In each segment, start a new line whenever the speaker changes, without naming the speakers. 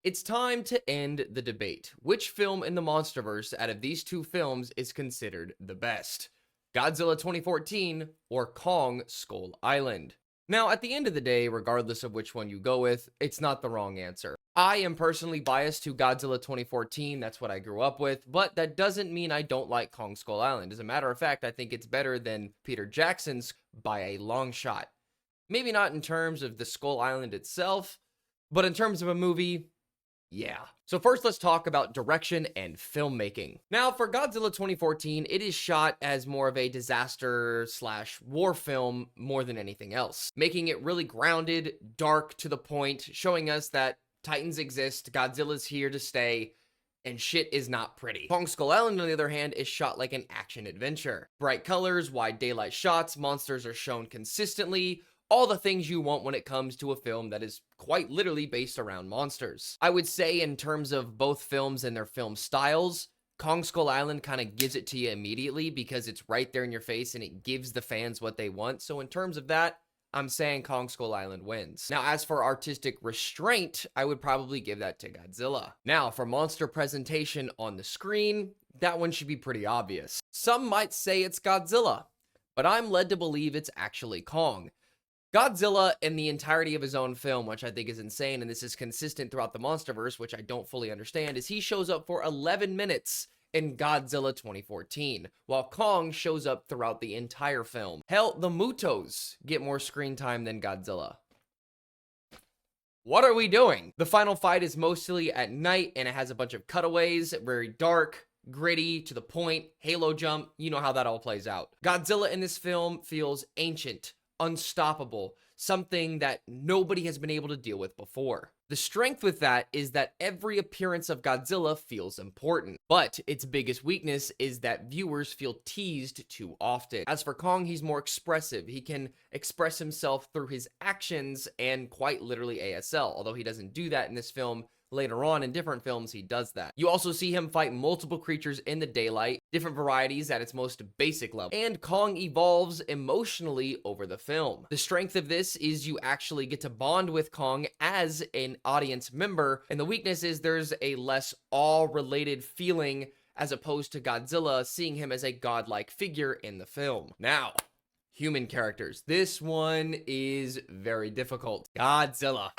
It's time to end the debate. Which film in the Monsterverse out of these two films is considered the best? Godzilla 2014 or Kong Skull Island? Now, at the end of the day, regardless of which one you go with, it's not the wrong answer. I am personally biased to Godzilla 2014, that's what I grew up with, but that doesn't mean I don't like Kong Skull Island. As a matter of fact, I think it's better than Peter Jackson's by a long shot. Maybe not in terms of the Skull Island itself, but in terms of a movie, yeah. So first, let's talk about direction and filmmaking. Now, for Godzilla 2014, it is shot as more of a disaster/war film more than anything else, making it really grounded, dark, to the point, showing us that Titans exist, Godzilla's here to stay, and shit is not pretty. Kong Skull Island, on the other hand, is shot like an action adventure. Bright colors, wide daylight shots, monsters are shown consistently, all the things you want when it comes to a film that is quite literally based around monsters. I would say in terms of both films and their film styles, Kong Skull Island kind of gives it to you immediately because it's right there in your face and it gives the fans what they want. So in terms of that, I'm saying Kong Skull Island wins. Now, as for artistic restraint, I would probably give that to Godzilla. Now, for monster presentation on the screen, that one should be pretty obvious. Some might say it's Godzilla, but I'm led to believe it's actually Kong. Godzilla, in the entirety of his own film, which I think is insane, and this is consistent throughout the Monsterverse, which I don't fully understand, is he shows up for 11 minutes in Godzilla 2014, while Kong shows up throughout the entire film. Hell, the Mutos get more screen time than Godzilla. What are we doing? The final fight is mostly at night, and it has a bunch of cutaways, very dark, gritty, to the point, halo jump, you know how that all plays out. Godzilla in this film feels ancient, unstoppable, something that nobody has been able to deal with before. The strength with that is that every appearance of Godzilla feels important, but its biggest weakness is that viewers feel teased too often. As for Kong, he's more expressive. He can express himself through his actions and quite literally ASL, although he doesn't do that in this film. Later on in different films, he does that. You also see him fight multiple creatures in the daylight, different varieties at its most basic level, and Kong evolves emotionally over the film. The strength of this is you actually get to bond with Kong as an audience member, and the weakness is there's a less awe-related feeling as opposed to Godzilla seeing him as a godlike figure in the film. Now, human characters. This one is very difficult. Godzilla.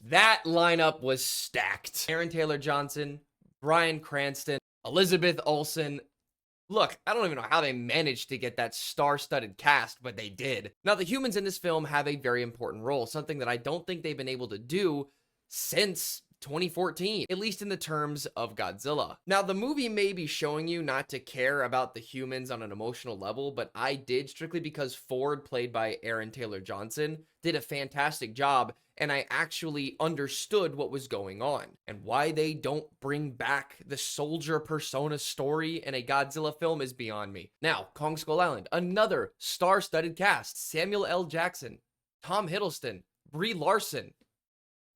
That lineup was stacked. Aaron Taylor Johnson, Bryan Cranston, Elizabeth Olsen. Look, I don't even know how they managed to get that star-studded cast, but they did. Now, the humans in this film have a very important role, something that I don't think they've been able to do since 2014, at least in the terms of Godzilla. Now, the movie may be showing you not to care about the humans on an emotional level, but I did, strictly because Ford, played by Aaron Taylor Johnson, did a fantastic job, and I actually understood what was going on. And why they don't bring back the soldier persona story in a Godzilla film is beyond me. Now, Kong Skull Island, another star-studded cast. Samuel L. Jackson, Tom Hiddleston, Brie Larson.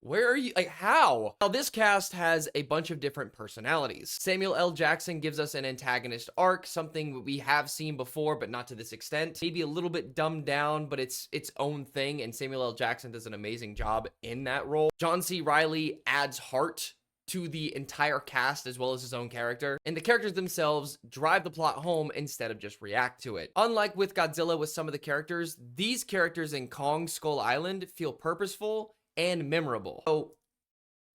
Where are you? Like, how? Now, this cast has a bunch of different personalities. Samuel L. Jackson gives us an antagonist arc, something we have seen before, but not to this extent. Maybe a little bit dumbed down, but it's its own thing, and Samuel L. Jackson does an amazing job in that role. John C. Reilly adds heart to the entire cast as well as his own character, and the characters themselves drive the plot home instead of just react to it. Unlike with Godzilla with some of the characters, these characters in Kong Skull Island feel purposeful and memorable. So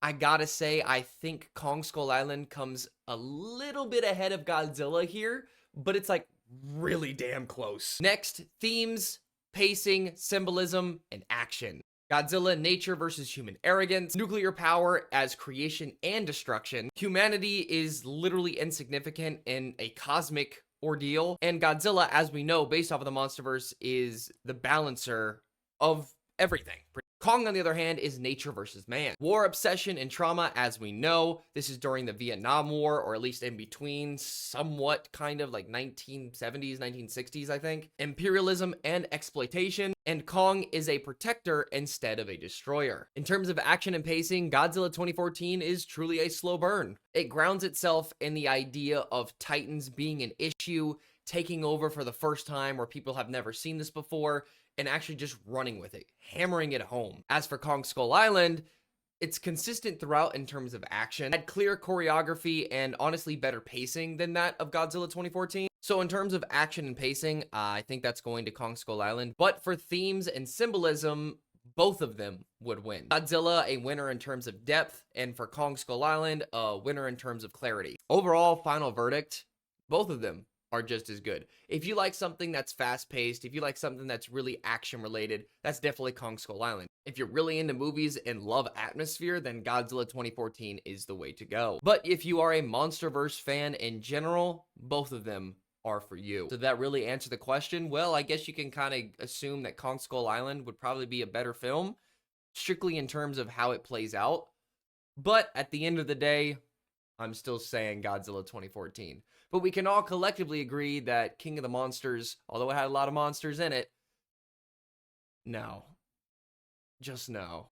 I gotta say, I think Kong Skull Island comes a little bit ahead of Godzilla here, but it's like really damn close. Next, themes, pacing, symbolism, and action. Godzilla, nature versus human arrogance, nuclear power as creation and destruction. Humanity is literally insignificant in a cosmic ordeal, and Godzilla, as we know, based off of the Monsterverse, is the balancer of everything. Kong, on the other hand, is nature versus man. War, obsession, and trauma, as we know. This is during the Vietnam War, or at least in between, somewhat kind of like 1970s, 1960s, I think. Imperialism and exploitation, and Kong is a protector instead of a destroyer. In terms of action and pacing, Godzilla 2014 is truly a slow burn. It grounds itself in the idea of Titans being an issue, taking over for the first time where people have never seen this before, and actually just running with it, hammering it home. As for Kong Skull Island, It's consistent throughout in terms of action, had clear choreography, and honestly better pacing than that of Godzilla 2014. So in terms of action and pacing, I think that's going to Kong Skull Island. But for themes and symbolism, both of them would win. Godzilla, a winner in terms of depth, and for Kong Skull Island, a winner in terms of clarity. Overall, final verdict, both of them are just as good. If you like something that's fast-paced, if you like something that's really action-related, that's definitely Kong Skull Island. If you're really into movies and love atmosphere, then Godzilla 2014 is the way to go. But if you are a Monsterverse fan in general, both of them are for you. Did that really answer the question? Well, I guess you can kind of assume that Kong Skull Island would probably be a better film, strictly in terms of how it plays out. But at the end of the day, I'm still saying Godzilla 2014. But we can all collectively agree that King of the Monsters, although it had a lot of monsters in it, no. Just no.